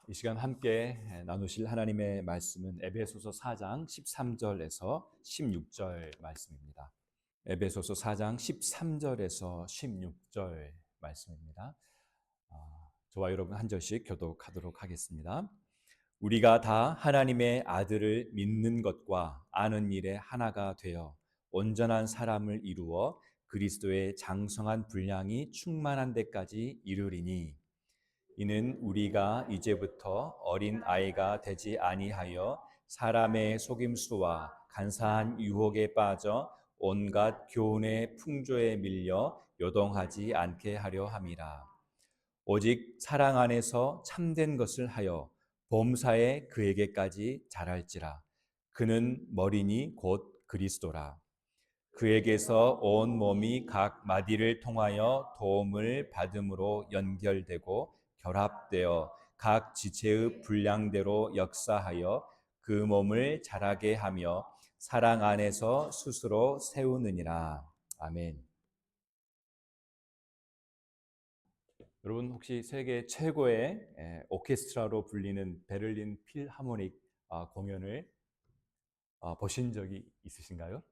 이 시간 함께 나누실 하나님의 말씀은 에베소서 4장 13절에서 16절 말씀입니다. 에베소서 4장 13절에서 16절 말씀입니다. 저와 여러분 한 절씩 교독하도록 하겠습니다. 우리가 다 하나님의 아들을 믿는 것과 아는 일에 하나가 되어 온전한 사람을 이루어 그리스도의 장성한 분량이 충만한 데까지 이르리니 이는 우리가 이제부터 어린 아이가 되지 아니하여 사람의 속임수와 간사한 유혹에 빠져 온갖 교훈의 풍조에 밀려 요동하지 않게 하려 함이라. 오직 사랑 안에서 참된 것을 하여 범사에 그에게까지 자랄지라. 그는 머리니 곧 그리스도라. 그에게서 온 몸이 각 마디를 통하여 도움을 받음으로 연결되고 결합되어 각 지체의 분량대로 역사하여 그 몸을 자라게 하며 사랑 안에서 스스로 세우느니라. 아멘. 여러분 혹시 세계 최고의 오케스트라로 불리는 베를린 필하모닉 공연을 보신 적이 있으신가요?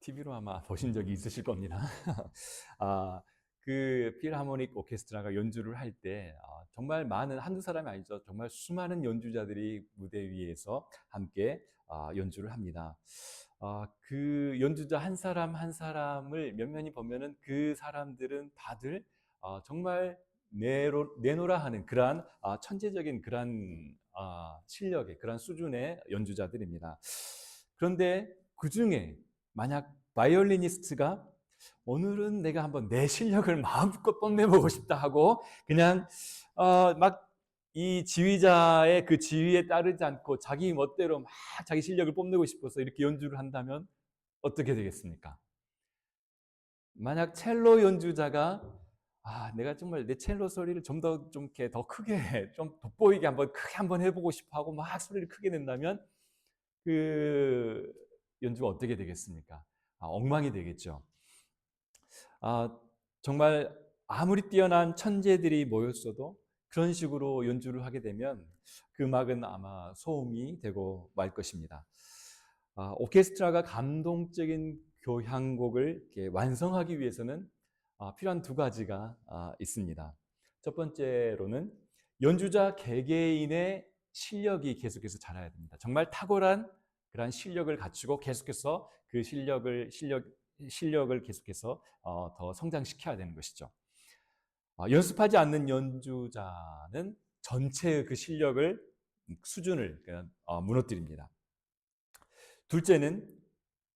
TV로 아마 보신 적이 있으실 겁니다. 아, 그 필하모닉 오케스트라가 연주를 할 때 정말 많은 한두 사람이 아니죠. 정말 수많은 연주자들이 무대 위에서 함께 연주를 합니다. 그 연주자 한 사람 한 사람을 면면히 보면은 그 사람들은 다들 정말 내노라 하는 그러한 천재적인 그러한 실력의 그러한 수준의 연주자들입니다. 그런데 그 중에 만약 바이올리니스트가 오늘은 내가 한번 내 실력을 마음껏 뽐내보고 싶다 하고 그냥 막 이 지휘자의 그 지휘에 따르지 않고 자기 멋대로 막 자기 실력을 뽐내고 싶어서 이렇게 연주를 한다면 어떻게 되겠습니까? 만약 첼로 연주자가 내가 정말 내 첼로 소리를 좀 이렇게 더 크게 좀 돋보이게 한번 크게 한번 해보고 싶어 하고 막 소리를 크게 낸다면 그 연주가 어떻게 되겠습니까? 엉망이 되겠죠. 아, 정말 아무리 뛰어난 천재들이 모였어도 그런 식으로 연주를 하게 되면 그 음악은 아마 소음이 되고 말 것입니다. 오케스트라가 감동적인 교향곡을 이렇게 완성하기 위해서는 필요한 두 가지가 있습니다. 첫 번째로는 연주자 개개인의 실력이 계속해서 자라야 됩니다. 정말 탁월한 그러한 실력을 갖추고 계속해서 그 실력을 계속해서 더 성장시켜야 되는 것이죠. 연습하지 않는 연주자는 전체의 그 실력을 수준을 무너뜨립니다. 둘째는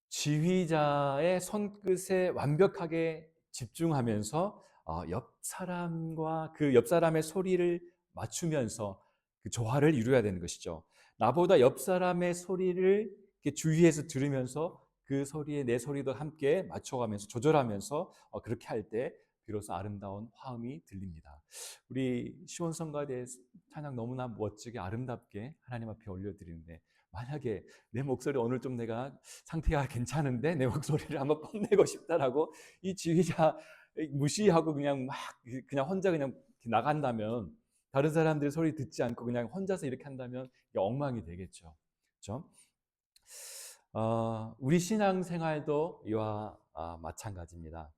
지휘자의 손끝에 완벽하게 집중하면서 옆 사람과 그 옆 사람의 소리를 맞추면서 그 조화를 이루어야 되는 것이죠. 나보다 옆 사람의 소리를 이렇게 주위에서 들으면서 그 소리에 내 소리도 함께 맞춰가면서 조절하면서 그렇게 할 때 비로소 아름다운 화음이 들립니다. 우리 시원성가대 찬양 너무나 멋지게 아름답게 하나님 앞에 올려드리는데 만약에 내 목소리 오늘 좀 내가 상태가 괜찮은데 내 목소리를 한번 뽐내고 싶다라고 이 지휘자 무시하고 그냥 혼자 그냥 나간다면 다른 사람들 소리 듣지 않고 그냥 혼자서 이렇게 한다면 엉망이 되겠죠. 그렇죠? 우리 신앙생활도 이와 마찬가지입니다.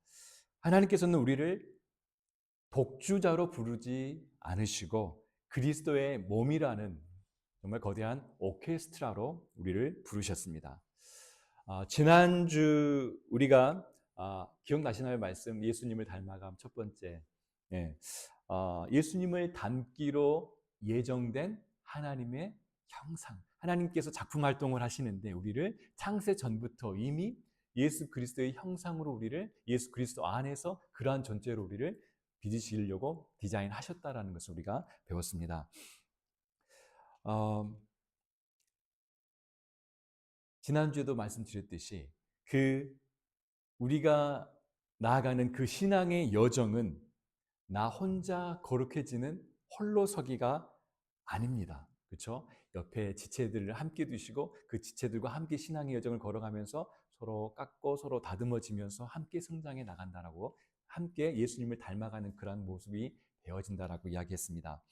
하나님께서는 우리를 독주자로 부르지 않으시고 그리스도의 몸이라는 정말 거대한 오케스트라로 우리를 부르셨습니다. 지난주 우리가 기억나시나요? 말씀 예수님을 닮아감 첫 번째. 예. 예수님을 닮기로 예정된 하나님의 형상. 하나님께서 작품 활동을 하시는데 우리를 창세 전부터 이미 예수 그리스도의 형상으로 우리를 예수 그리스도 안에서 그러한 존재로 우리를 빚으시려고 디자인하셨다라는 것을 우리가 배웠습니다. 어, 지난주에도 말씀드렸듯이 우리가 나아가는 그 신앙의 여정은 나 혼자 거룩해지는 홀로 서기가 아닙니다. 그렇죠? 옆에 지체들을 함께 두시고 그 지체들과 함께 신앙의 여정을 걸어가면서 서로 깎고 서로 다듬어지면서 함께 성장해 나간다라고 함께 예수님을 닮아가는 그런 모습이 되어진다라고 이야기했습니다.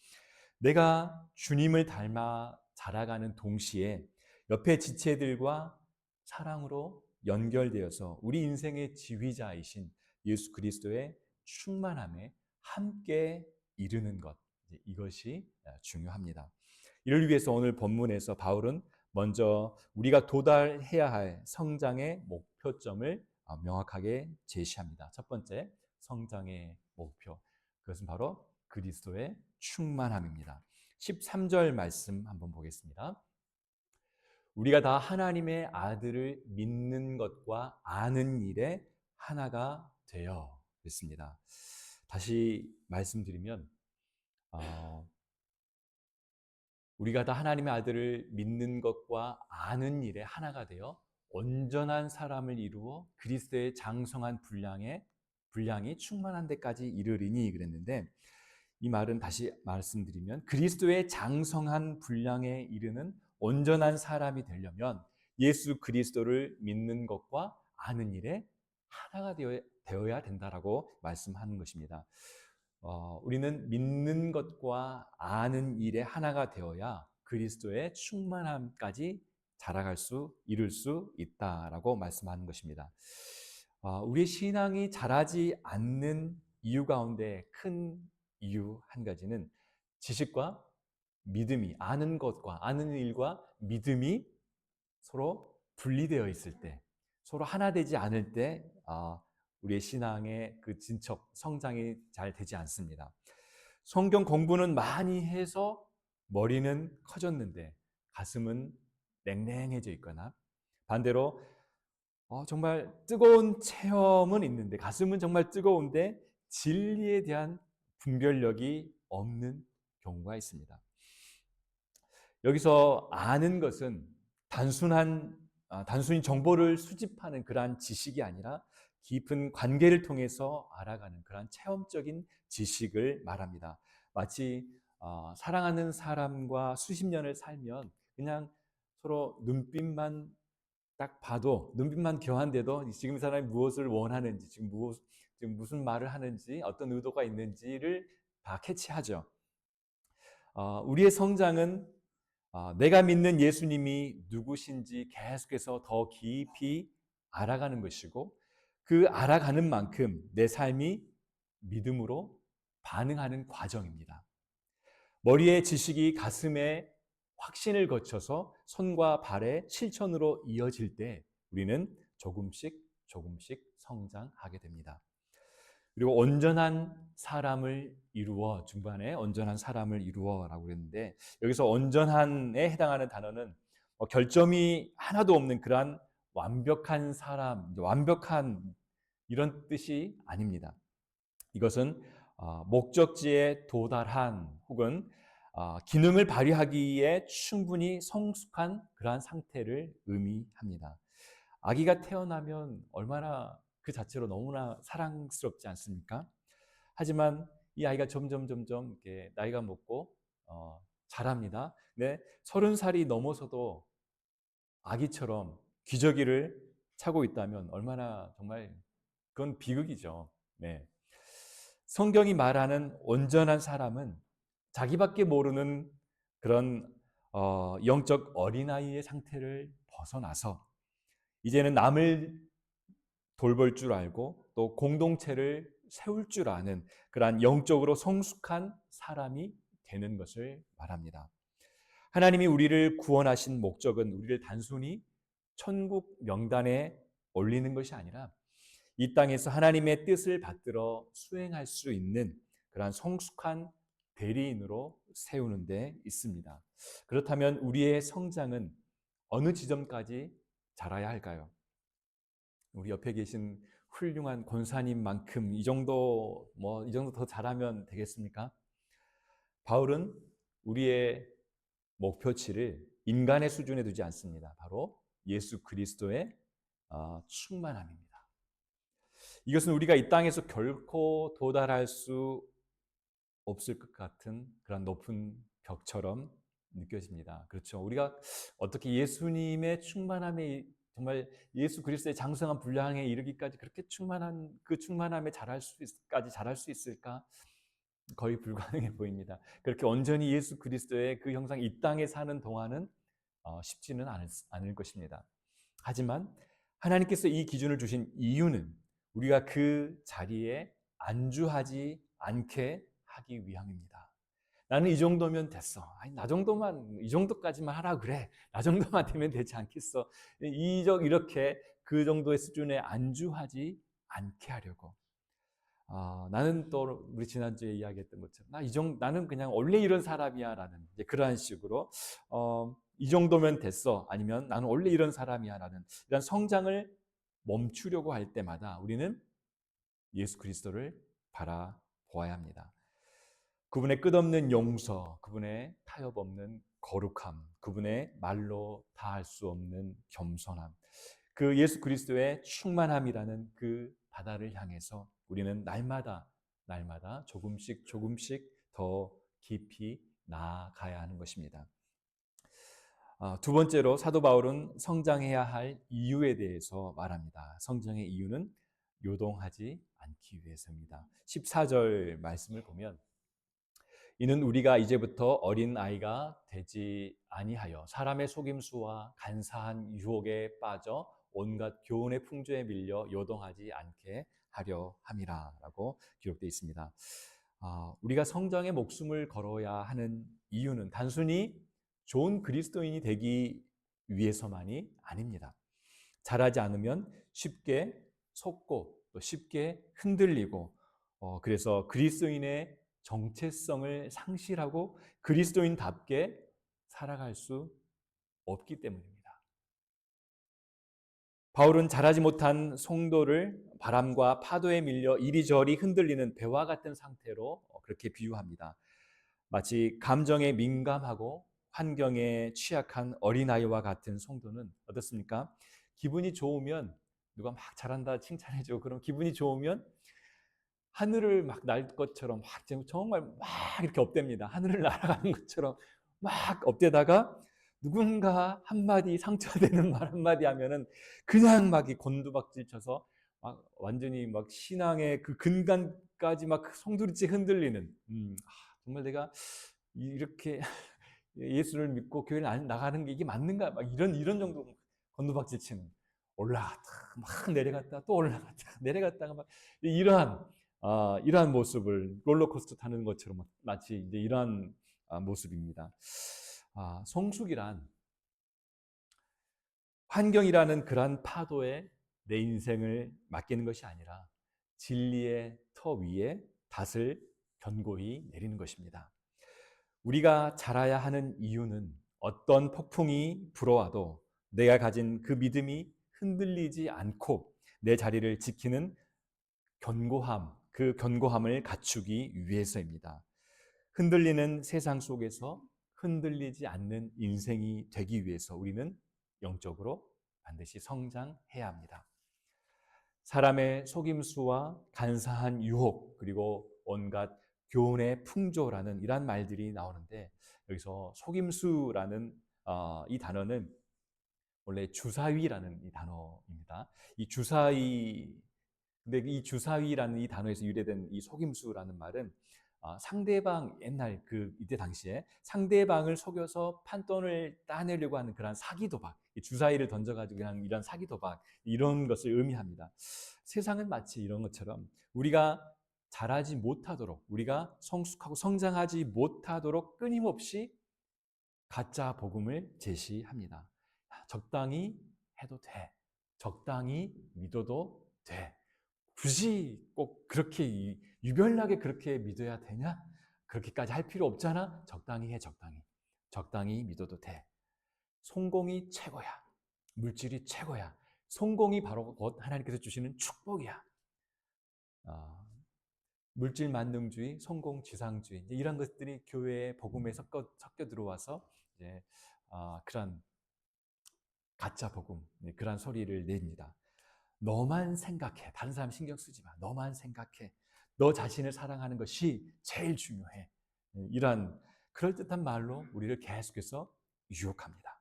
내가 주님을 닮아 자라가는 동시에 옆에 지체들과 사랑으로 연결되어서 우리 인생의 지휘자이신 예수 그리스도의 충만함에 함께 이르는 것, 이것이 중요합니다. 이를 위해서 오늘 본문에서 바울은 먼저 우리가 도달해야 할 성장의 목표점을 명확하게 제시합니다. 첫 번째, 성장의 목표. 그것은 바로 그리스도의 충만함입니다. 13절 말씀 한번 보겠습니다. 우리가 다 하나님의 아들을 믿는 것과 아는 일에 하나가 되어 있습니다. 다시 말씀드리면 우리가 다 하나님의 아들을 믿는 것과 아는 일에 하나가 되어 온전한 사람을 이루어 그리스도의 장성한 분량이 충만한 데까지 이르리니 그랬는데, 이 말은 다시 말씀드리면 그리스도의 장성한 분량에 이르는 온전한 사람이 되려면 예수 그리스도를 믿는 것과 아는 일에 하나가 되어야 된다라고 말씀하는 것입니다. 우리는 믿는 것과 아는 일에 하나가 되어야 그리스도의 충만함까지 이룰 수 있다라고 말씀하는 것입니다. 우리의 신앙이 자라지 않는 이유 가운데 큰 이유 한 가지는 지식과 믿음이, 아는 것과 아는 일과 믿음이 서로 분리되어 있을 때, 서로 하나 되지 않을 때 우리의 신앙의 그 진척, 성장이 잘 되지 않습니다. 성경 공부는 많이 해서 머리는 커졌는데 가슴은 냉랭해져 있거나, 반대로 정말 뜨거운 체험은 있는데 가슴은 정말 뜨거운데 진리에 대한 분별력이 없는 경우가 있습니다. 여기서 아는 것은 단순히 정보를 수집하는 그러한 지식이 아니라 깊은 관계를 통해서 알아가는 그러한 체험적인 지식을 말합니다. 마치 사랑하는 사람과 수십 년을 살면 그냥 서로 눈빛만 딱 봐도, 눈빛만 교환돼도 지금 이 사람이 무엇을 원하는지, 지금 무슨 말을 하는지, 어떤 의도가 있는지를 다 캐치하죠. 우리의 성장은 내가 믿는 예수님이 누구신지 계속해서 더 깊이 알아가는 것이고, 그 알아가는 만큼 내 삶이 믿음으로 반응하는 과정입니다. 머리의 지식이 가슴에 확신을 거쳐서 손과 발의 실천으로 이어질 때 우리는 조금씩 성장하게 됩니다. 그리고 온전한 사람을 이루어, 중반에 온전한 사람을 이루어라고 그랬는데, 여기서 온전한에 해당하는 단어는 결점이 하나도 없는 그러한 완벽한 사람, 완벽한 이런 뜻이 아닙니다. 이것은 목적지에 도달한 혹은 기능을 발휘하기에 충분히 성숙한 그러한 상태를 의미합니다. 아기가 태어나면 얼마나 그 자체로 너무나 사랑스럽지 않습니까? 하지만 이 아이가 점점 이렇게 나이가 먹고 자랍니다. 네, 30살이 넘어서도 아기처럼 기저귀를 차고 있다면 얼마나 정말 그건 비극이죠. 네. 성경이 말하는 온전한 사람은 자기밖에 모르는 그런 영적 어린아이의 상태를 벗어나서 이제는 남을 돌볼 줄 알고 또 공동체를 세울 줄 아는 그러한 영적으로 성숙한 사람이 되는 것을 말합니다. 하나님이 우리를 구원하신 목적은 우리를 단순히 천국 명단에 올리는 것이 아니라 이 땅에서 하나님의 뜻을 받들어 수행할 수 있는 그러한 성숙한 대리인으로 세우는 데 있습니다. 그렇다면 우리의 성장은 어느 지점까지 자라야 할까요? 우리 옆에 계신 훌륭한 권사님만큼 이 정도 더 잘하면 되겠습니까? 바울은 우리의 목표치를 인간의 수준에 두지 않습니다. 바로 예수 그리스도의 충만함입니다. 이것은 우리가 이 땅에서 결코 도달할 수 없을 것 같은 그런 높은 벽처럼 느껴집니다. 그렇죠. 우리가 어떻게 예수님의 충만함에, 정말 예수 그리스도의 장성한 분량에 이르기까지 그렇게 충만한 그 충만함에 자랄 수 있을까? 거의 불가능해 보입니다. 그렇게 온전히 예수 그리스도의 그 형상 이 땅에 사는 동안은 쉽지는 않을 것입니다. 하지만 하나님께서 이 기준을 주신 이유는 우리가 그 자리에 안주하지 않게 하기 위함입니다. 나는 이 정도면 됐어. 아니, 나 정도만, 이 정도까지만 하라 그래. 나 정도만 되면 되지 않겠어. 이렇게 그 정도의 수준에 안주하지 않게 하려고. 나는 또 우리 지난주에 이야기했던 것처럼 나는 그냥 원래 이런 사람이야라는 이제 그러한 식으로 이 정도면 됐어. 아니면 나는 원래 이런 사람이야라는 이런 성장을 멈추려고 할 때마다 우리는 예수 그리스도를 바라보아야 합니다. 그분의 끝없는 용서, 그분의 타협 없는 거룩함, 그분의 말로 다할 수 없는 겸손함, 그 예수 그리스도의 충만함이라는 그 바다를 향해서 우리는 날마다 조금씩 더 깊이 나아가야 하는 것입니다. 두 번째로 사도 바울은 성장해야 할 이유에 대해서 말합니다. 성장의 이유는 요동하지 않기 위해서입니다. 14절 말씀을 보면 이는 우리가 이제부터 어린 아이가 되지 아니하여 사람의 속임수와 간사한 유혹에 빠져 온갖 교훈의 풍조에 밀려 요동하지 않게 하려 함이라라고 기록되어 있습니다. 우리가 성장에 목숨을 걸어야 하는 이유는 단순히 좋은 그리스도인이 되기 위해서만이 아닙니다. 잘하지 않으면 쉽게 속고 또 쉽게 흔들리고 그래서 그리스도인의 정체성을 상실하고 그리스도인답게 살아갈 수 없기 때문입니다. 바울은 자라지 못한 성도를 바람과 파도에 밀려 이리저리 흔들리는 배와 같은 상태로 그렇게 비유합니다. 마치 감정에 민감하고 환경에 취약한 어린아이와 같은 성도는 어떻습니까? 기분이 좋으면 누가 막 잘한다 칭찬해주고 그럼 기분이 좋으면 하늘을 막 날 것처럼 정말 막 이렇게 업됩니다. 하늘을 날아가는 것처럼 막 업되다가 누군가 한마디 상처되는 말 한마디 하면은 그냥 막 이 곤두박질 쳐서 막 완전히 막 신앙의 그 근간까지 막 송두리째 흔들리는 정말 내가 이렇게 예수를 믿고 교회를 나가는 게 이게 맞는가 막 이런 정도 곤두박질 치는 올라갔다 막 내려갔다 또 올라갔다 내려갔다가 막 이러한 모습을 롤러코스터 타는 것처럼 마치 이제 이러한 모습입니다. 성숙이란 환경이라는 그러한 파도에 내 인생을 맡기는 것이 아니라 진리의 터 위에 닷을 견고히 내리는 것입니다. 우리가 자라야 하는 이유는 어떤 폭풍이 불어와도 내가 가진 그 믿음이 흔들리지 않고 내 자리를 지키는 그 견고함을 갖추기 위해서입니다. 흔들리는 세상 속에서 흔들리지 않는 인생이 되기 위해서 우리는 영적으로 반드시 성장해야 합니다. 사람의 속임수와 간사한 유혹 그리고 온갖 교훈의 풍조라는 이런 말들이 나오는데 여기서 속임수라는 이 단어는 원래 주사위라는 이 단어입니다. 근데 이 주사위라는 이 단어에서 유래된 이 속임수라는 말은 상대방 옛날 이때 당시에 상대방을 속여서 판돈을 따내려고 하는 그런 사기 도박, 주사위를 던져가지고 그냥 이런 사기 도박 이런 것을 의미합니다. 세상은 마치 이런 것처럼 우리가 자라지 못하도록 우리가 성숙하고 성장하지 못하도록 끊임없이 가짜 복음을 제시합니다. 적당히 해도 돼. 적당히 믿어도 돼. 굳이 꼭 그렇게 유별나게 그렇게 믿어야 되냐? 그렇게까지 할 필요 없잖아. 적당히 해, 적당히. 적당히 믿어도 돼. 성공이 최고야. 물질이 최고야. 성공이 바로 하나님께서 주시는 축복이야. 물질 만능주의, 성공 지상주의 이런 것들이 교회의 복음에 섞여 들어와서 이제 그런 가짜 복음, 그런 소리를 냅니다. 너만 생각해. 다른 사람 신경 쓰지 마. 너만 생각해. 너 자신을 사랑하는 것이 제일 중요해. 이런 그럴듯한 말로 우리를 계속해서 유혹합니다.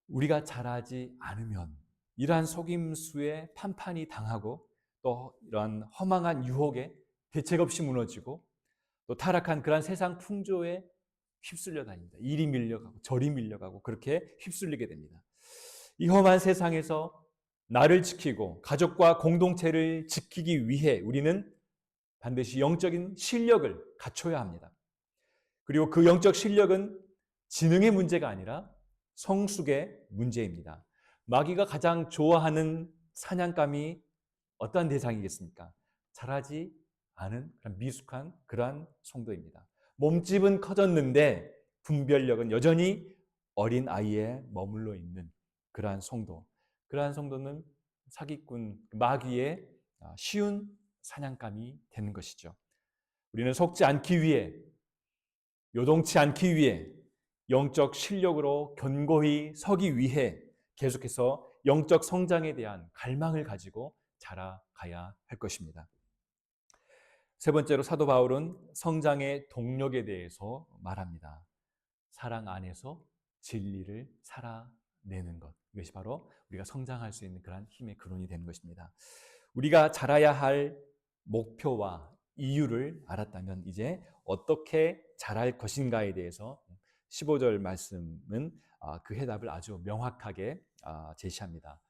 우리가 잘하지 않으면 이러한 속임수에 판판이 당하고 또 이러한 허망한 유혹에 대책 없이 무너지고 또 타락한 그러한 세상 풍조에 휩쓸려 다닙니다. 이리 밀려가고 저리 밀려가고 그렇게 휩쓸리게 됩니다. 이 험한 세상에서 나를 지키고 가족과 공동체를 지키기 위해 우리는 반드시 영적인 실력을 갖춰야 합니다. 그리고 그 영적 실력은 지능의 문제가 아니라 성숙의 문제입니다. 마귀가 가장 좋아하는 사냥감이 어떠한 대상이겠습니까? 자라지 않은 그런 미숙한 그러한 성도입니다. 몸집은 커졌는데 분별력은 여전히 어린 아이에 머물러 있는 그러한 성도. 그러한 성도는 사기꾼, 마귀의 쉬운 사냥감이 되는 것이죠. 우리는 속지 않기 위해, 요동치 않기 위해, 영적 실력으로 견고히 서기 위해 계속해서 영적 성장에 대한 갈망을 가지고 자라가야 할 것입니다. 세 번째로 사도 바울은 성장의 동력에 대해서 말합니다. 사랑 안에서 진리를 살아내는 것. 이것이 바로 우리가 성장할 수 있는 그러한 힘의 근원이 되는 것입니다. 우리가 자라야 할 목표와 이유를 알았다면 이제 어떻게 자랄 것인가에 대해서 15절 말씀은 그 해답을 아주 명확하게 제시합니다.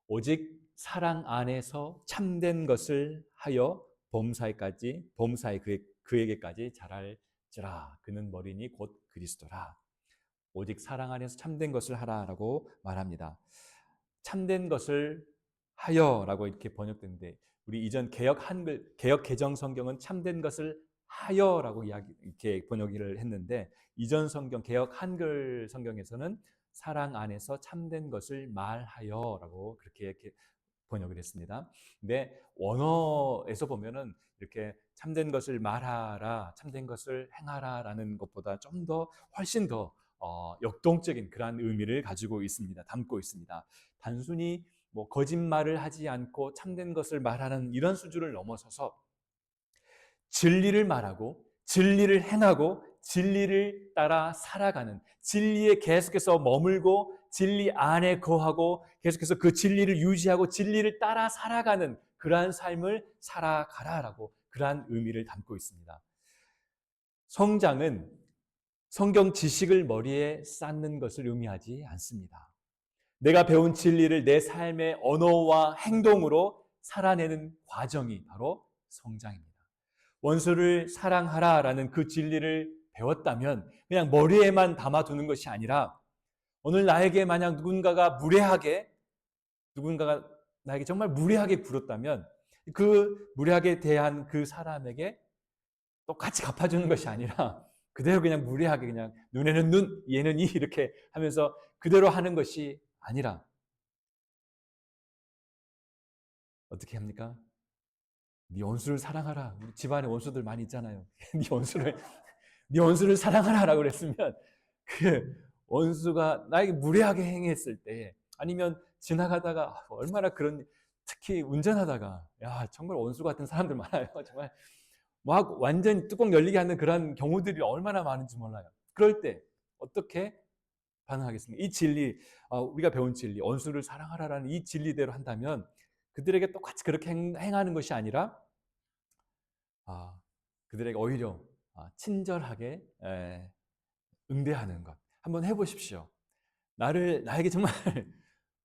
오직 사랑 안에서 참된 것을 하여 범사에 그에게까지 자랄지라. 그는 머리니 곧 그리스도라. 오직 사랑 안에서 참된 것을 하라라고 말합니다. 참된 것을 하여라고 이렇게 번역되는데 우리 이전 개역 개정 성경은 참된 것을 하여라고 이렇게 번역을 했는데 이전 성경 개역 한글 성경에서는 사랑 안에서 참된 것을 말하여라고 그렇게 번역을 했습니다. 근데 원어에서 보면은 이렇게 참된 것을 말하라, 참된 것을 행하라라는 것보다 좀 더 훨씬 더 역동적인 그러한 의미를 가지고 있습니다. 담고 있습니다. 단순히 뭐 거짓말을 하지 않고 참된 것을 말하는 이런 수준을 넘어서서 진리를 말하고 진리를 행하고 진리를 따라 살아가는, 진리에 계속해서 머물고 진리 안에 거하고 계속해서 그 진리를 유지하고 진리를 따라 살아가는 그러한 삶을 살아가라라고 그러한 의미를 담고 있습니다. 성장은 성경 지식을 머리에 쌓는 것을 의미하지 않습니다. 내가 배운 진리를 내 삶의 언어와 행동으로 살아내는 과정이 바로 성장입니다. 원수를 사랑하라라는 그 진리를 배웠다면 그냥 머리에만 담아두는 것이 아니라 오늘 나에게 만약 누군가가 나에게 정말 무례하게 굴었다면 그 무례하게 대한 그 사람에게 똑같이 갚아주는 것이 아니라 그대로 그냥 무례하게 그냥 눈에는 눈, 얘는 이 이렇게 하면서 그대로 하는 것이 아니라 어떻게 합니까? 네 원수를 사랑하라. 우리 집안에 원수들 많이 있잖아요. 네 원수를 사랑하라라고 그랬으면 그 원수가 나에게 무례하게 행했을 때 아니면 지나가다가 얼마나 그런 특히 운전하다가 야 정말 원수 같은 사람들 많아요. 정말 막 완전히 뚜껑 열리게 하는 그런 경우들이 얼마나 많은지 몰라요. 그럴 때 어떻게 반응하겠습니까? 이 진리, 우리가 배운 진리, 원수를 사랑하라라는 이 진리대로 한다면 그들에게 똑같이 그렇게 행하는 것이 아니라 그들에게 오히려 친절하게 응대하는 것. 한번 해보십시오. 나에게 정말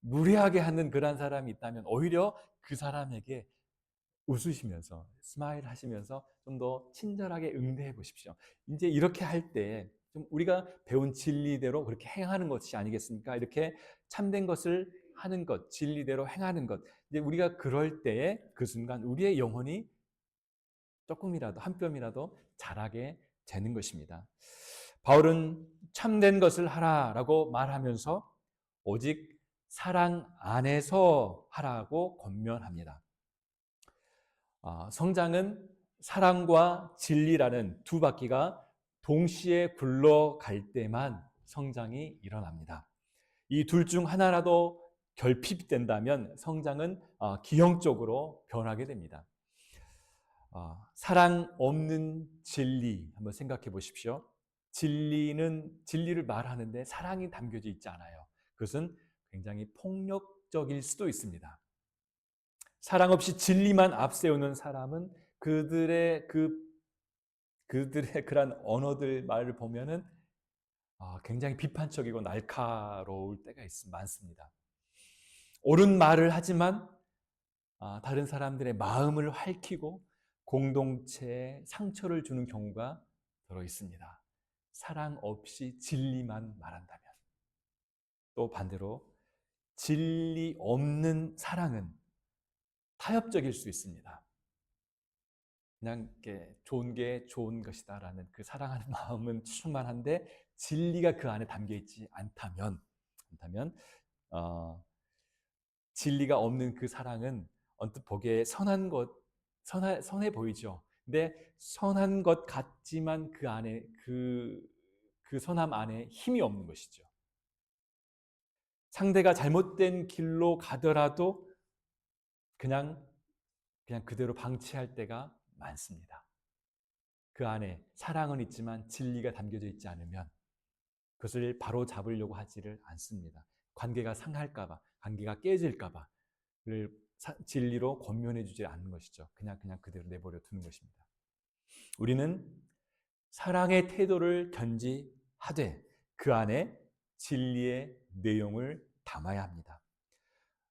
무례하게 하는 그런 사람이 있다면 오히려 그 사람에게 웃으시면서 스마일 하시면서 좀 더 친절하게 응대해 보십시오. 이제 이렇게 할 때 좀 우리가 배운 진리대로 그렇게 행하는 것이 아니겠습니까? 이렇게 참된 것을 하는 것, 진리대로 행하는 것. 이제 우리가 그럴 때에 그 순간 우리의 영혼이 조금이라도 한 뼘이라도 자라게 되는 것입니다. 바울은 참된 것을 하라라고 말하면서 오직 사랑 안에서 하라고 권면합니다. 성장은 사랑과 진리라는 두 바퀴가 동시에 굴러갈 때만 성장이 일어납니다. 이 둘 중 하나라도 결핍된다면 성장은 기형적으로 변하게 됩니다. 사랑 없는 진리 한번 생각해 보십시오. 진리를 말하는데 사랑이 담겨져 있지 않아요. 그것은 굉장히 폭력적일 수도 있습니다. 사랑 없이 진리만 앞세우는 사람은 그들의 그들의 그런 언어들 말을 보면은 굉장히 비판적이고 날카로울 때가 많습니다. 옳은 말을 하지만 다른 사람들의 마음을 핥히고 공동체에 상처를 주는 경우가 들어 있습니다. 사랑 없이 진리만 말한다면. 또 반대로 진리 없는 사랑은 타협적일 수 있습니다. 그냥 좋은 게 좋은 것이다라는 그 사랑하는 마음은 충만한데 진리가 그 안에 담겨 있지 않다면, 어, 진리가 없는 그 사랑은 언뜻 보기에 선해 보이죠. 근데 선한 것 같지만 그 안에 그 선함 안에 힘이 없는 것이죠. 상대가 잘못된 길로 가더라도 그냥 그대로 방치할 때가 많습니다. 그 안에 사랑은 있지만 진리가 담겨져 있지 않으면 그것을 바로 잡으려고 하지를 않습니다. 관계가 상할까봐, 관계가 깨질까봐 그를 진리로 권면해 주지 않는 것이죠. 그냥 그대로 내버려 두는 것입니다. 우리는 사랑의 태도를 견지하되 그 안에 진리의 내용을 담아야 합니다.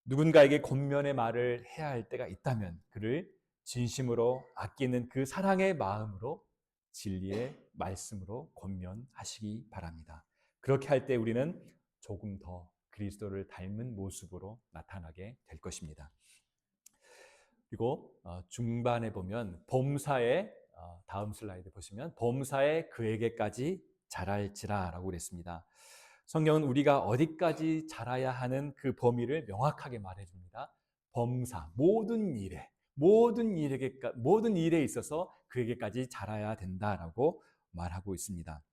누군가에게 권면의 말을 해야 할 때가 있다면 그를 진심으로 아끼는 그 사랑의 마음으로 진리의 말씀으로 권면하시기 바랍니다. 그렇게 할 때 우리는 조금 더 그리스도를 닮은 모습으로 나타나게 될 것입니다. 그리고 중반에 보면 범사에 다음 슬라이드 보시면 범사에 그에게까지 자랄지라라고 그랬습니다. 성경은 우리가 어디까지 자라야 하는 그 범위를 명확하게 말해줍니다. 범사, 모든 일에 있어서 그에게까지 자라야 된다라고 말하고 있습니다.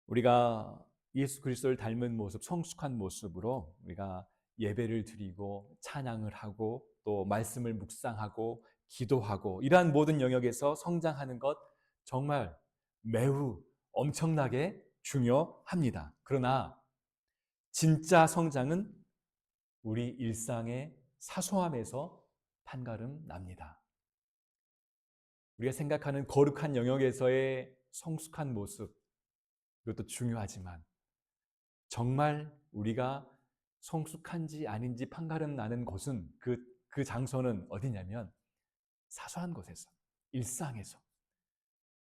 우리가 예수 그리스도를 닮은 모습, 성숙한 모습으로 우리가 예배를 드리고 찬양을 하고 또 말씀을 묵상하고 기도하고 이러한 모든 영역에서 성장하는 것 정말 매우 엄청나게 중요합니다. 그러나 진짜 성장은 우리 일상의 사소함에서 판가름 납니다. 우리가 생각하는 거룩한 영역에서의 성숙한 모습, 이것도 중요하지만 정말 우리가 성숙한지 아닌지 판가름 나는 곳은 그 장소는 어디냐면 사소한 곳에서, 일상에서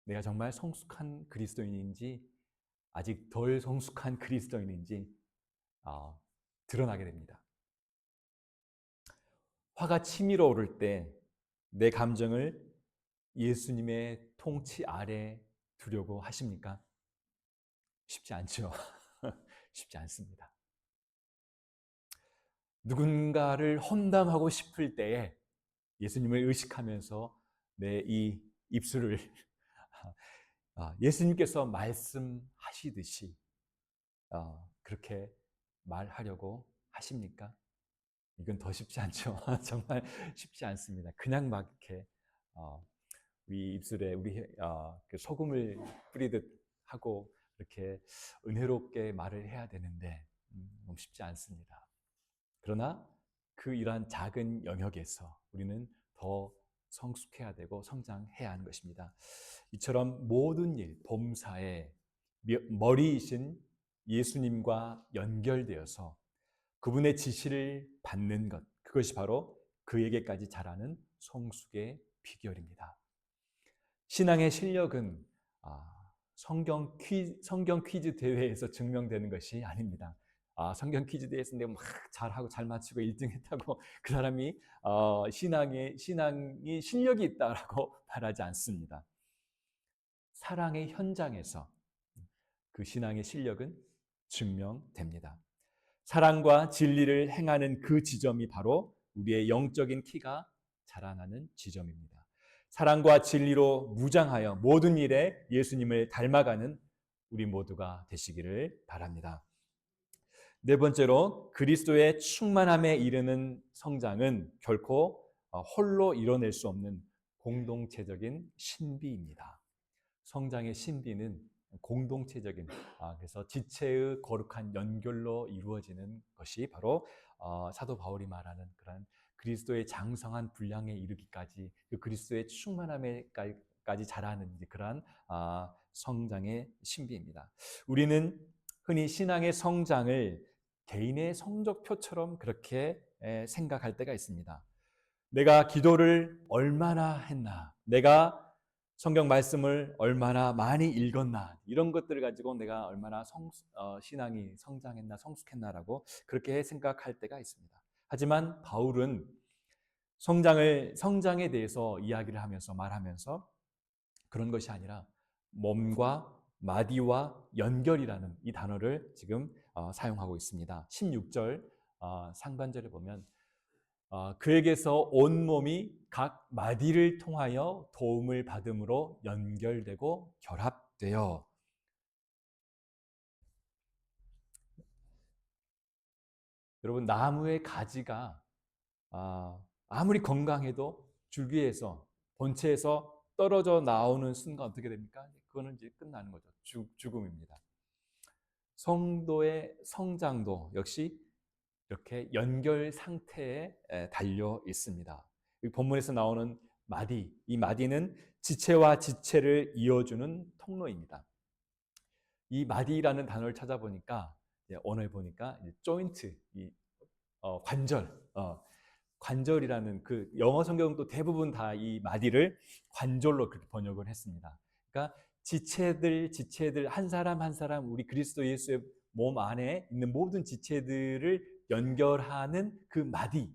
내가 정말 성숙한 그리스도인인지 아직 덜 성숙한 그리스도인인지 드러나게 됩니다. 화가 치밀어 오를 때 내 감정을 예수님의 통치 아래 두려고 하십니까? 쉽지 않죠. 쉽지 않습니다. 누군가를 험담하고 싶을 때에 예수님을 의식하면서 내 이 입술을 예수님께서 말씀하시듯이 그렇게 말하려고 하십니까? 이건 더 쉽지 않죠. 정말 쉽지 않습니다. 그냥 막 이렇게 우리 입술에 그 소금을 뿌리듯 하고 이렇게 은혜롭게 말을 해야 되는데 너무 쉽지 않습니다. 그러나 이러한 작은 영역에서 우리는 더 성숙해야 되고 성장해야 하는 것입니다. 이처럼 모든 일, 범사에 머리이신 예수님과 연결되어서 그분의 지시를 받는 것, 그것이 바로 그에게까지 자라는 성숙의 비결입니다. 신앙의 실력은 성경 퀴즈 대회에서 증명되는 것이 아닙니다. 성경 퀴즈 대회에서 내가 막 잘하고 잘 맞추고 1등 했다고 그 사람이 신앙이 실력이 있다라고 말하지 않습니다. 사랑의 현장에서 그 신앙의 실력은 증명됩니다. 사랑과 진리를 행하는 그 지점이 바로 우리의 영적인 키가 자라나는 지점입니다. 사랑과 진리로 무장하여 모든 일에 예수님을 닮아가는 우리 모두가 되시기를 바랍니다. 네 번째로 그리스도의 충만함에 이르는 성장은 결코 홀로 이뤄낼 수 없는 공동체적인 신비입니다. 성장의 신비는 공동체적인 그래서 지체의 거룩한 연결로 이루어지는 것이 바로 사도 바울이 말하는 그런 그리스도의 장성한 분량에 이르기까지 그 그리스도의 충만함에까지 자라는 그러한 성장의 신비입니다. 우리는 흔히 신앙의 성장을 개인의 성적표처럼 그렇게 생각할 때가 있습니다. 내가 기도를 얼마나 했나, 내가 성경 말씀을 얼마나 많이 읽었나, 이런 것들을 가지고 내가 얼마나 신앙이 성장했나, 성숙했나라고 그렇게 생각할 때가 있습니다. 하지만 바울은 성장에 대해서 이야기를 하면서 말하면서 그런 것이 아니라 몸과 마디와 연결이라는 이 단어를 지금 사용하고 있습니다. 16절 상반절에 보면 그에게서 온몸이 각 마디를 통하여 도움을 받음으로 연결되고 결합되어. 여러분, 나무의 가지가 아무리 건강해도 줄기에서 본체에서 떨어져 나오는 순간 어떻게 됩니까? 그거는 이제 끝나는 거죠. 죽음입니다. 성도의 성장도 역시 이렇게 연결 상태에 달려 있습니다. 이 본문에서 나오는 마디, 이 마디는 지체와 지체를 이어주는 통로입니다. 이 마디라는 단어를 찾아보니까 언어에 보니까 조인트, 관절, 관절이라는 그 영어 성경도 대부분 다 이 마디를 관절로 그렇게 번역을 했습니다. 그러니까 지체들 한 사람 한 사람 우리 그리스도 예수의 몸 안에 있는 모든 지체들을 연결하는 그 마디,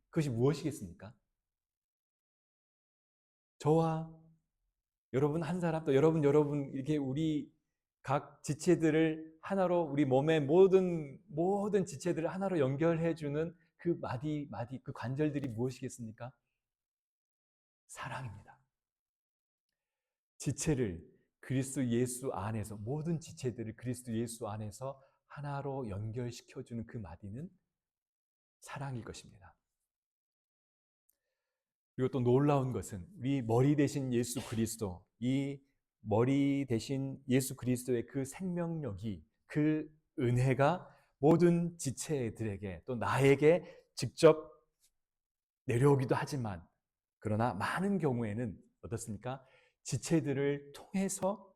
그것이 무엇이겠습니까? 저와 여러분 한 사람, 또 여러분 이렇게 우리 각 지체들을 하나로, 우리 몸의 모든 지체들을 하나로 연결해 주는 그 마디 그 관절들이 무엇이겠습니까? 사랑입니다. 지체를 그리스도 예수 안에서, 모든 지체들을 그리스도 예수 안에서 하나로 연결시켜 주는 그 마디는 사랑일 것입니다. 그리고 또 놀라운 것은 우리 머리 대신 예수 그리스도, 이 머리 대신 예수 그리스도의 그 생명력이, 그 은혜가 모든 지체들에게 또 나에게 직접 내려오기도 하지만, 그러나 많은 경우에는 어떻습니까? 지체들을 통해서,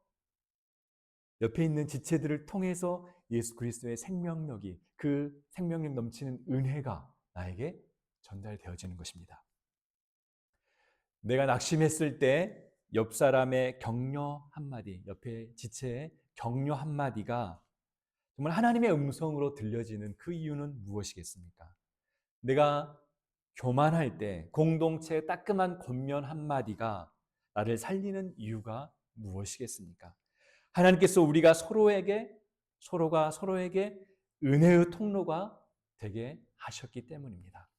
옆에 있는 지체들을 통해서 예수 그리스도의 생명력이, 그 생명력 넘치는 은혜가 나에게 전달되어지는 것입니다. 내가 낙심했을 때 옆 사람의 격려 한마디, 옆에 지체의 격려 한마디가 정말 하나님의 음성으로 들려지는 그 이유는 무엇이겠습니까? 내가 교만할 때 공동체의 따끔한 권면 한마디가 나를 살리는 이유가 무엇이겠습니까? 하나님께서 우리가 서로가 서로에게 은혜의 통로가 되게 하셨기 때문입니다.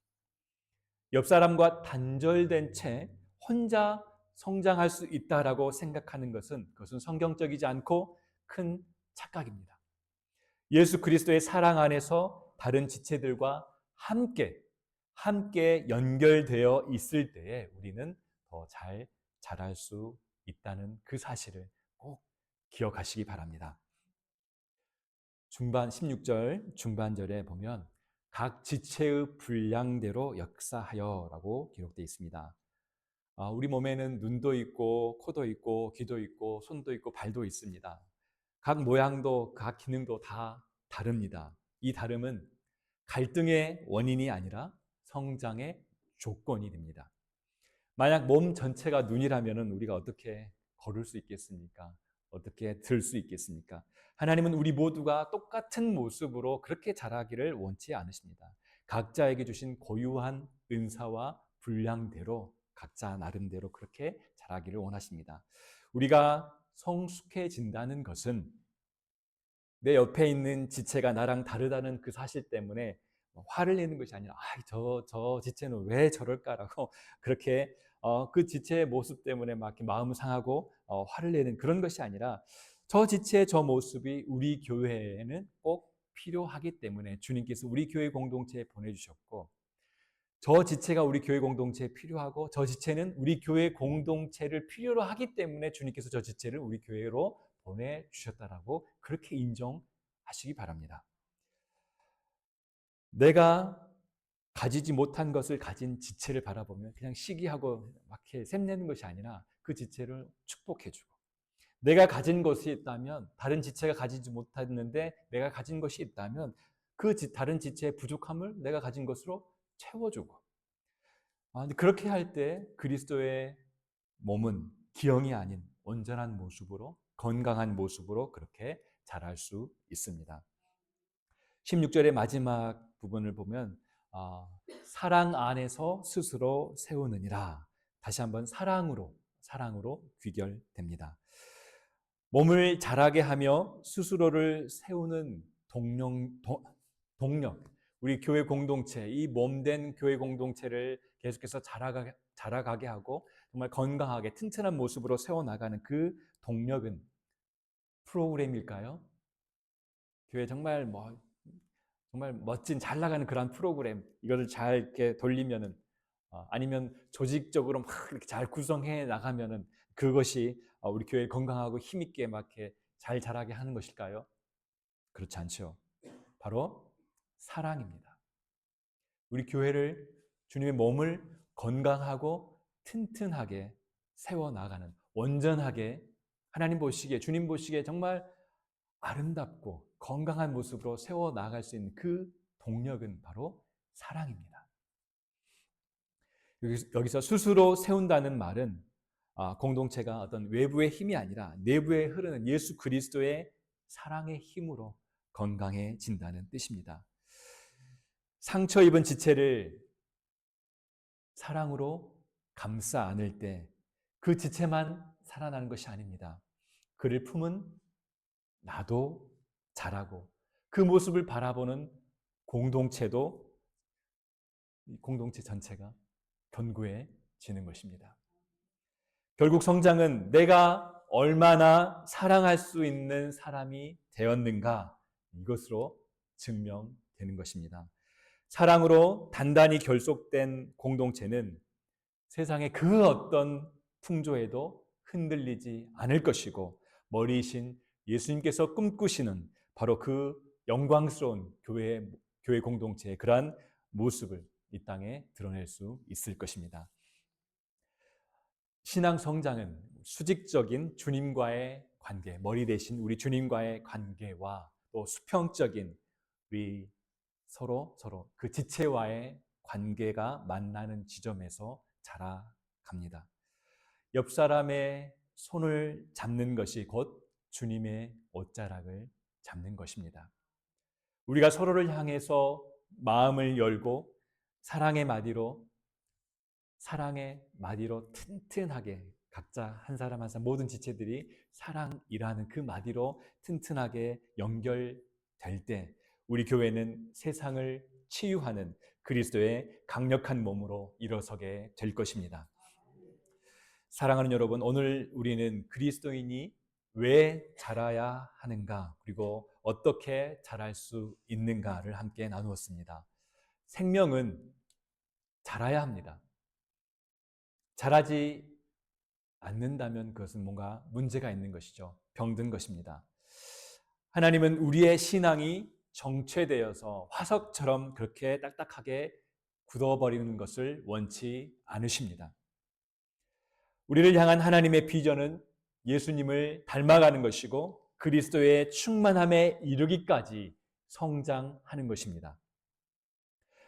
옆 사람과 단절된 채 혼자 성장할 수 있다라고 생각하는 그것은 성경적이지 않고 큰 착각입니다. 예수 그리스도의 사랑 안에서 다른 지체들과 함께 연결되어 있을 때에 우리는 더 잘 자랄 수 있다는 그 사실을 꼭 기억하시기 바랍니다. 16절 중반절에 보면 각 지체의 분량대로 역사하여라고 기록되어 있습니다. 우리 몸에는 눈도 있고 코도 있고 귀도 있고 손도 있고 발도 있습니다. 각 모양도 각 기능도 다 다릅니다. 이 다름은 갈등의 원인이 아니라 성장의 조건이 됩니다. 만약 몸 전체가 눈이라면 우리가 어떻게 걸을 수 있겠습니까? 어떻게 들 수 있겠습니까? 하나님은 우리 모두가 똑같은 모습으로 그렇게 자라기를 원치 않으십니다. 각자에게 주신 고유한 은사와 분량대로 각자 나름대로 그렇게 자라기를 원하십니다. 우리가 성숙해진다는 것은 내 옆에 있는 지체가 나랑 다르다는 그 사실 때문에 화를 내는 것이 아니라 저 지체는 왜 저럴까라고 그렇게 그 지체의 모습 때문에 막 이렇게 마음 상하고 화를 내는 그런 것이 아니라 저 지체의 저 모습이 우리 교회에는 꼭 필요하기 때문에 주님께서 우리 교회 공동체에 보내주셨고, 저 지체가 우리 교회 공동체에 필요하고 저 지체는 우리 교회 공동체를 필요로 하기 때문에 주님께서 저 지체를 우리 교회로 보내주셨다라고 그렇게 인정하시기 바랍니다. 내가 가지지 못한 것을 가진 지체를 바라보면 그냥 시기하고 막 이렇게 샘내는 것이 아니라 그 지체를 축복해주고, 내가 가진 것이 있다면, 다른 지체가 가지지 못했는데 내가 가진 것이 있다면 그 다른 지체의 부족함을 내가 가진 것으로 채워주고, 근데 그렇게 할 때 그리스도의 몸은 기형이 아닌 온전한 모습으로, 건강한 모습으로 그렇게 자랄 수 있습니다. 16절의 마지막 부분을 보면 사랑 안에서 스스로 세우느니라. 다시 한번 사랑으로 귀결됩니다. 몸을 자라게 하며 스스로를 세우는 동력, 우리 교회 공동체, 이 몸된 교회 공동체를 계속해서 자라가게 하고 정말 건강하게 튼튼한 모습으로 세워나가는 그 동력은 프로그램일까요? 교회 정말 멋진 잘 나가는 그런 프로그램, 이거를 잘 이렇게 돌리면은, 아니면 조직적으로 막 이렇게 잘 구성해 나가면은 그것이 우리 교회 건강하고 힘있게 막 이렇게 잘 자라게 하는 것일까요? 그렇지 않죠. 바로 사랑입니다. 우리 교회를, 주님의 몸을 건강하고 튼튼하게 세워나가는, 온전하게 하나님 보시기에, 주님 보시기에 정말 아름답고 건강한 모습으로 세워나갈 수 있는 그 동력은 바로 사랑입니다. 여기서 스스로 세운다는 말은 공동체가 어떤 외부의 힘이 아니라 내부에 흐르는 예수 그리스도의 사랑의 힘으로 건강해진다는 뜻입니다. 상처 입은 지체를 사랑으로 감싸 안을 때 그 지체만 살아나는 것이 아닙니다. 그를 품은 나도 자라고, 그 모습을 바라보는 공동체도, 공동체 전체가 견고해지는 것입니다. 결국 성장은 내가 얼마나 사랑할 수 있는 사람이 되었는가, 이것으로 증명되는 것입니다. 사랑으로 단단히 결속된 공동체는 세상의 그 어떤 풍조에도 흔들리지 않을 것이고, 머리이신 예수님께서 꿈꾸시는 바로 그 영광스러운 교회 공동체의 그러한 모습을 이 땅에 드러낼 수 있을 것입니다. 신앙 성장은 수직적인 주님과의 관계, 머리 대신 우리 주님과의 관계와 또 수평적인 우리 서로 그 지체와의 관계가 만나는 지점에서 자라갑니다. 옆 사람의 손을 잡는 것이 곧 주님의 옷자락을 잡는 것입니다. 우리가 서로를 향해서 마음을 열고 사랑의 마디로 튼튼하게, 각자 한 사람 한 사람 모든 지체들이 사랑이라는 그 마디로 튼튼하게 연결될 때 우리 교회는 세상을 치유하는 그리스도의 강력한 몸으로 일어서게 될 것입니다. 사랑하는 여러분, 오늘 우리는 그리스도인이 왜 자라야 하는가, 그리고 어떻게 자랄 수 있는가를 함께 나누었습니다. 생명은 자라야 합니다. 자라지 않는다면 그것은 뭔가 문제가 있는 것이죠. 병든 것입니다. 하나님은 우리의 신앙이 정체되어서 화석처럼 그렇게 딱딱하게 굳어버리는 것을 원치 않으십니다. 우리를 향한 하나님의 비전은 예수님을 닮아가는 것이고 그리스도의 충만함에 이르기까지 성장하는 것입니다.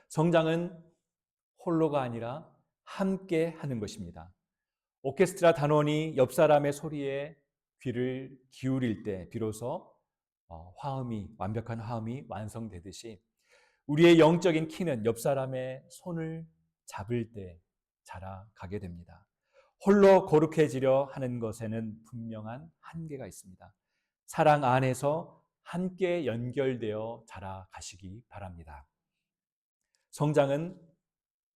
성장은 홀로가 아니라 함께 하는 것입니다. 오케스트라 단원이 옆 사람의 소리에 귀를 기울일 때 비로소 완벽한 화음이 완성되듯이 우리의 영적인 키는 옆 사람의 손을 잡을 때 자라가게 됩니다. 홀로 거룩해지려 하는 것에는 분명한 한계가 있습니다. 사랑 안에서 함께 연결되어 자라가시기 바랍니다. 성장은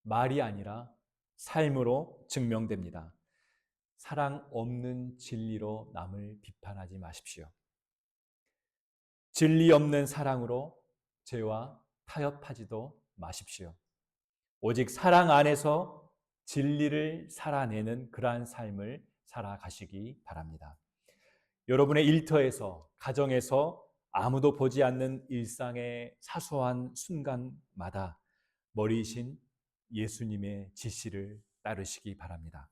말이 아니라 삶으로 증명됩니다. 사랑 없는 진리로 남을 비판하지 마십시오. 진리 없는 사랑으로 죄와 타협하지도 마십시오. 오직 사랑 안에서 진리를 살아내는 그러한 삶을 살아가시기 바랍니다. 여러분의 일터에서, 가정에서 아무도 보지 않는 일상의 사소한 순간마다 머리이신 예수님의 지시를 따르시기 바랍니다.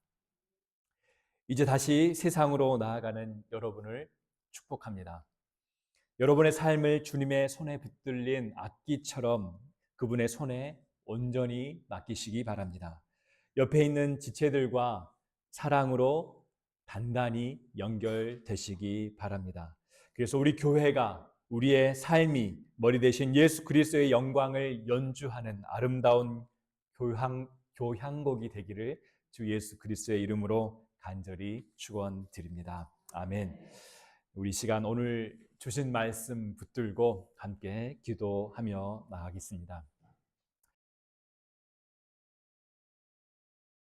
이제 다시 세상으로 나아가는 여러분을 축복합니다. 여러분의 삶을 주님의 손에 붙들린 악기처럼 그분의 손에 온전히 맡기시기 바랍니다. 옆에 있는 지체들과 사랑으로 단단히 연결되시기 바랍니다. 그래서 우리 교회가 우리의 삶이 머리 대신 예수 그리스도의 영광을 연주하는 아름다운 교향곡이 되기를 주 예수 그리스도의 이름으로 간절히 축원드립니다. 아멘. 우리 시간 오늘 주신 말씀 붙들고 함께 기도하며 나아가겠습니다.